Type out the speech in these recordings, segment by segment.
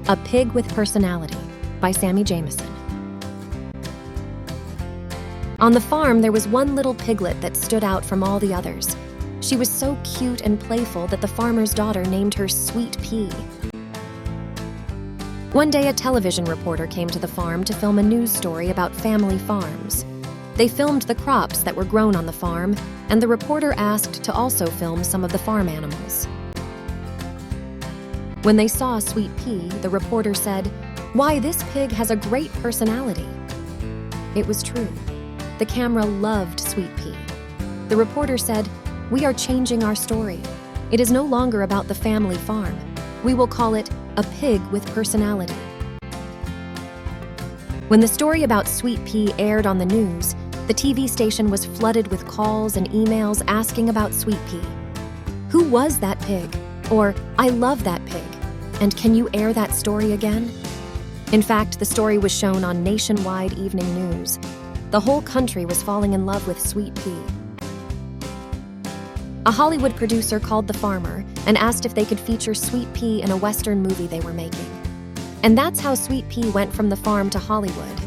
A Pig with Personality by Sammy Jameson. On the farm, there was one little piglet that stood out from all the others. She was so cute and playful that the farmer's daughter named her Sweet Pea. One day, a television reporter came to the farm to film a news story about family farms. They filmed the crops that were grown on the farm, and the reporter asked to also film some of the farm animals. When they saw Sweet Pea, the reporter said, "Why, this pig has a great personality." It was true. The camera loved Sweet Pea. The reporter said, "We are changing our story. It is no longer about the family farm. We will call it A Pig with Personality." When the story about Sweet Pea aired on the news, the TV station was flooded with calls and emails asking about Sweet Pea. Who was that pig? Or, "I love that pig. And can you air that story again?" In fact, the story was shown on nationwide evening news. The whole country was falling in love with Sweet Pea. A Hollywood producer called the farmer and asked if they could feature Sweet Pea in a Western movie they were making. And that's how Sweet Pea went from the farm to Hollywood.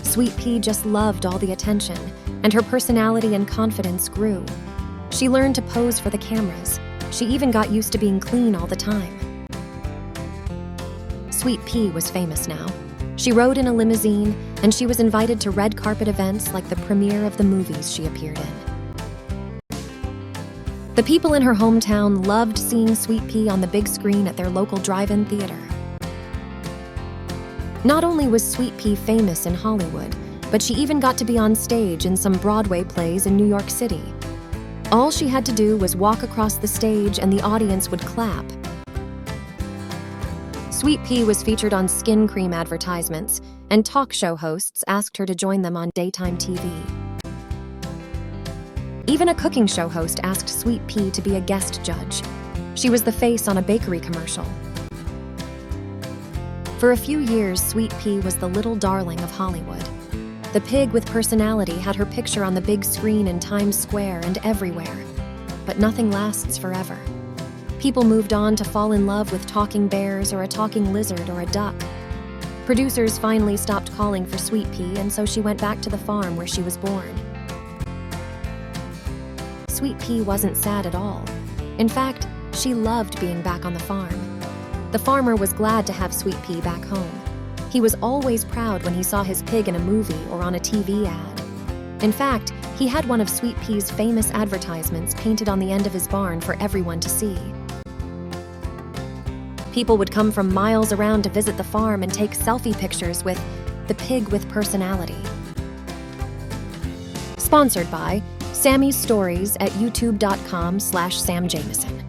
Sweet Pea just loved all the attention, and her personality and confidence grew. She learned to pose for the cameras. She even got used to being clean all the time. Sweet Pea was famous now. She rode in a limousine, and she was invited to red carpet events like the premiere of the movies she appeared in. The people in her hometown loved seeing Sweet Pea on the big screen at their local drive-in theater. Not only was Sweet Pea famous in Hollywood, but she even got to be on stage in some Broadway plays in New York City. All she had to do was walk across the stage and the audience would clap. Sweet Pea was featured on skin cream advertisements, and talk show hosts asked her to join them on daytime TV. Even a cooking show host asked Sweet Pea to be a guest judge. She was the face on a bakery commercial. For a few years, Sweet Pea was the little darling of Hollywood. The pig with personality had her picture on the big screen in Times Square and everywhere. But nothing lasts forever. People moved on to fall in love with talking bears or a talking lizard or a duck. Producers finally stopped calling for Sweet Pea, and so she went back to the farm where she was born. Sweet Pea wasn't sad at all. In fact, she loved being back on the farm. The farmer was glad to have Sweet Pea back home. He was always proud when he saw his pig in a movie or on a TV ad. In fact, he had one of Sweet Pea's famous advertisements painted on the end of his barn for everyone to see. People would come from miles around to visit the farm and take selfie pictures with the pig with personality. Sponsored by Sammy's Stories at youtube.com/SamJameson.